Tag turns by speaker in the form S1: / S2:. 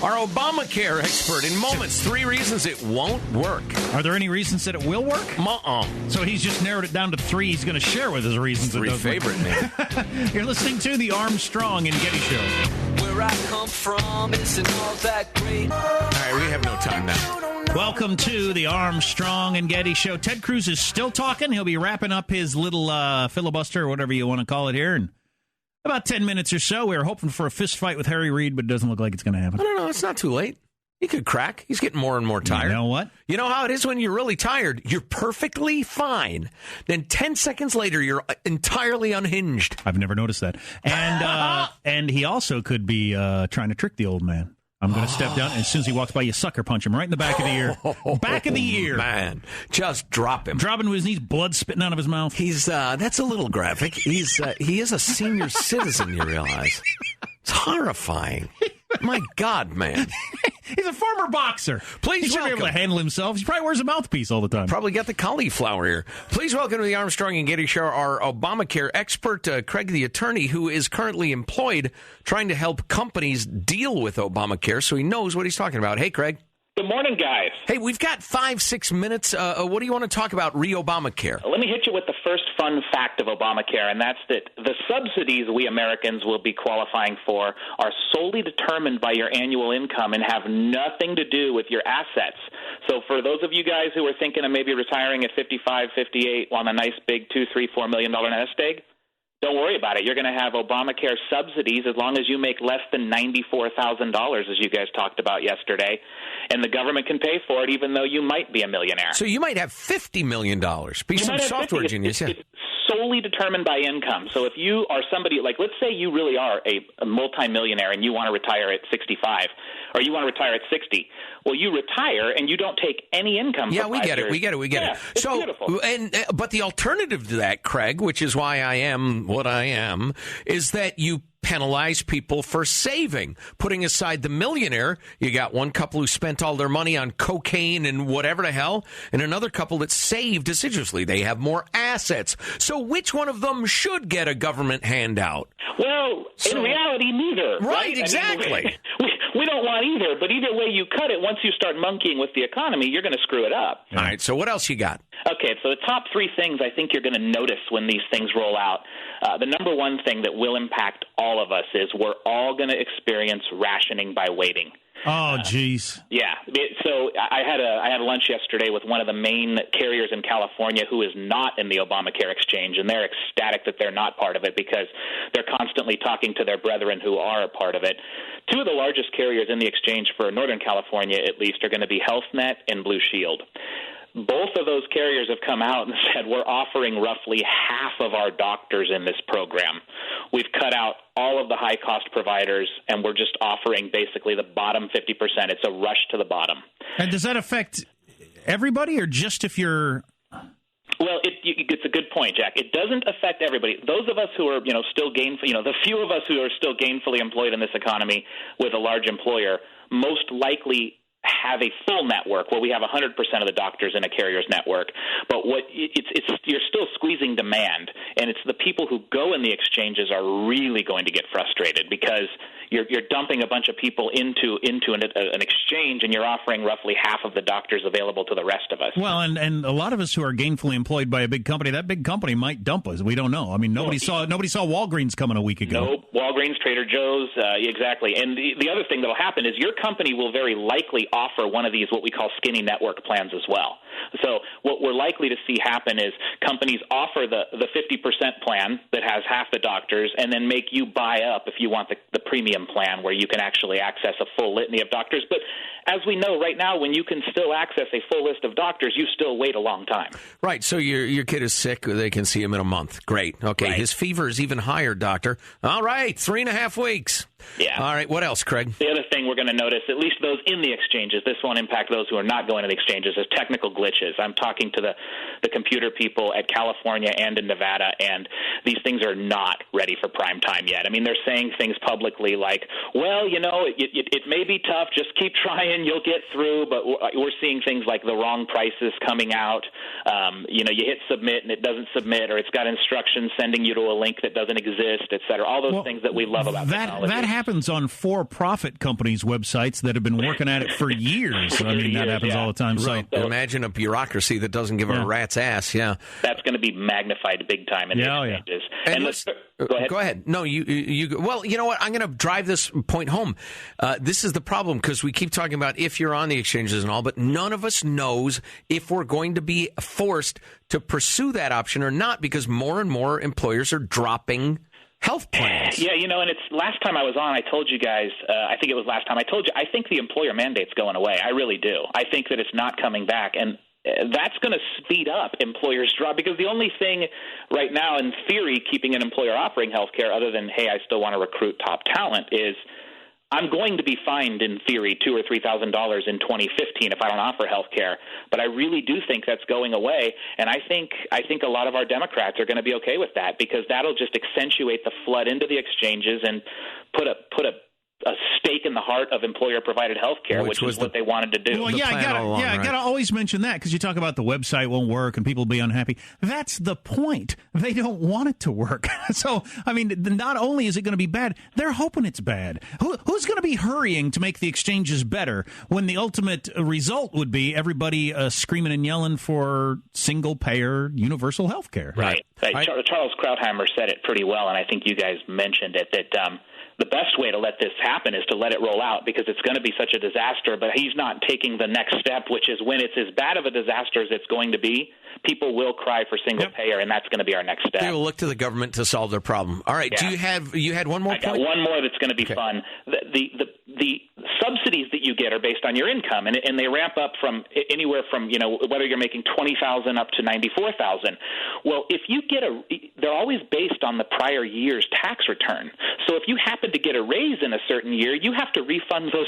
S1: our ObamaCare expert in moments. 3 reasons it won't work.
S2: Are there any reasons that it will work?
S1: So
S2: he's just narrowed it down to 3 he's going to share with his reasons.
S1: 3 favorite, man.
S2: You're listening to the Armstrong and Getty Show.
S3: Where I come from isn't all that great.
S1: All right, we have no time now.
S2: Welcome to the Armstrong and Getty Show. Ted Cruz is still talking. He'll be wrapping up his little filibuster, or whatever you want to call it here, in about 10 minutes or so. We were hoping for a fist fight with Harry Reid, but it doesn't look like it's going to happen.
S1: I don't know. It's not too late. He could crack. He's getting more and more tired.
S2: You know what?
S1: You know how it is when you're really tired? You're perfectly fine. Then 10 seconds later, you're entirely unhinged.
S2: I've never noticed that. And and he also could be trying to trick the old man. I'm going to step down, and as soon as he walks by, you sucker punch him right in the back of the ear. Back of the ear.
S1: Man, just drop him.
S2: Drop him to his knees, blood spitting out of his mouth.
S1: He's that's a little graphic. He is a senior citizen, you realize. It's horrifying. My God, man.
S2: He's a former boxer.
S1: Please
S2: he should
S1: welcome.
S2: be able to handle himself. He probably wears a mouthpiece all the time.
S1: Probably got the cauliflower ear. Please welcome to the Armstrong and Getty Show our ObamaCare expert, Craig the attorney, who is currently employed trying to help companies deal with Obamacare, so he knows what he's talking about. Hey, Craig.
S4: Good morning, guys.
S1: Hey, we've got 5-6 minutes. What do you want to talk about re-Obamacare?
S4: Let me hit you with the first fun fact of Obamacare, and that's that the subsidies we Americans will be qualifying for are solely determined by your annual income and have nothing to do with your assets. So for those of you guys who are thinking of maybe retiring at 55, 58 on a nice big $2, $3, $4 million nest egg, don't worry about it. You're going to have Obamacare subsidies as long as you make less than $94,000, as you guys talked about yesterday, and the government can pay for it even though you might be a millionaire.
S1: So you might have $50 million. Be some software genius.
S4: It's solely determined by income. So if you are somebody, like let's say you really are a multimillionaire and you want to retire at 65, or you want to retire at 60, well, you retire and you don't take any income for 5
S1: we get
S4: years.
S1: We get it.
S4: It's beautiful.
S1: But the alternative to that, Craig, which is why I am what I am, is that you penalize people for saving. Putting aside the millionaire, you got one couple who spent all their money on cocaine and whatever the hell, and another couple that saved assiduously. They have more assets. So which one of them should get a government handout?
S4: Well, in reality, neither.
S1: Right, exactly.
S4: I mean, we don't want either, but either way you cut it, once you start monkeying with the economy, you're going to screw it up.
S1: All right, so what else you got?
S4: Okay, so the top 3 things I think you're going to notice when these things roll out. The number one thing that will impact all of us is we're all going to experience rationing by waiting.
S2: Oh, geez.
S4: Yeah. So I had lunch yesterday with one of the main carriers in California who is not in the Obamacare exchange, and they're ecstatic that they're not part of it because they're constantly talking to their brethren who are a part of it. 2 of the largest carriers in the exchange for Northern California, at least, are going to be HealthNet and Blue Shield. Both of those carriers have come out and said we're offering roughly half of our doctors in this program. We've cut out all of the high-cost providers, and we're just offering basically the bottom 50%. It's a rush to the bottom.
S2: And does that affect everybody or just if you're...
S4: Well, it's a good point, Jack. It doesn't affect everybody. Those of us who are, still the few of us who are still gainfully employed in this economy with a large employer, most likely have a full network where we have 100% of the doctors in a carrier's network. But you're still squeezing demand, and it's the people who go in the exchanges are really going to get frustrated because you're dumping a bunch of people into an exchange, and you're offering roughly half of the doctors available to the rest of us.
S2: Well, and a lot of us who are gainfully employed by a big company, that big company might dump us. We don't know. I mean, nobody saw Walgreens coming a week ago.
S4: No, Walgreens, Trader Joe's, exactly. And the other thing that will happen is your company will very likely offer one of these what we call skinny network plans as well. So what we're likely to see happen is companies offer the 50% plan that has half the doctors and then make you buy up if you want the premium plan where you can actually access a full litany of doctors. But as we know right now, when you can still access a full list of doctors, you still wait a long time.
S1: Right. So your kid is sick. They can see him in a month. Great. Okay.
S4: Right.
S1: His fever is even higher, doctor. All right. 3.5 weeks.
S4: Yeah.
S1: All right. What else, Craig?
S4: The other thing we're going to notice, at least those in the exchanges, this won't impact those who are not going to the exchanges, is technical glitches. I'm talking to the computer people at California and in Nevada, and these things are not ready for prime time yet. I mean, they're saying things publicly like, well, it may be tough. Just keep trying. You'll get through. But we're seeing things like the wrong prices coming out. You hit submit and it doesn't submit, or it's got instructions sending you to a link that doesn't exist, et cetera. All those things that we love about technology.
S2: That happens on for-profit companies these websites that have been working at it for years. I mean, that happens all the time.
S1: Right. So imagine a bureaucration that doesn't give a rat's ass. Yeah,
S4: that's going to be magnified big time in the exchanges.
S1: And go ahead. No, you. Well, you know what? I'm going to drive this point home. This is the problem because we keep talking about if you're on the exchanges and all, but none of us knows if we're going to be forced to pursue that option or not because more and more employers are dropping health plans.
S4: Yeah, and it's last time I was on, I told you guys, I think it was last time I told you, I think the employer mandate's going away. I really do. I think that it's not coming back. And that's going to speed up employers' drop because the only thing right now, in theory, keeping an employer offering health care other than, hey, I still want to recruit top talent is I'm going to be fined, in theory, $2,000 or $3,000 in 2015 if I don't offer health care. But I really do think that's going away, and I think a lot of our Democrats are going to be okay with that because that'll just accentuate the flood into the exchanges and put a stake in the heart of employer-provided health care, which is what they wanted to do.
S2: Well, I got to always mention that because you talk about the website won't work and people will be unhappy. That's the point. They don't want it to work. So, I mean, not only is it going to be bad, they're hoping it's bad. Who's going to be hurrying to make the exchanges better when the ultimate result would be everybody screaming and yelling for single-payer universal health care?
S4: Right. Charles Krautheimer said it pretty well, and I think you guys mentioned it, that the best way to let this happen is to let it roll out because it's going to be such a disaster, but he's not taking the next step, which is when it's as bad of a disaster as it's going to be, people will cry for single payer, and that's going to be our next step.
S1: They will look to the government to solve their problem. All right. Yeah. You had one more point?
S4: I got one more that's going to be fun. The subsidies that you get are based on your income, and they ramp up from anywhere from, whether you're making $20,000 up to $94,000. Well, if you get they're always based on the prior year's tax return. So if you happen to get a raise in a certain year, you have to refund those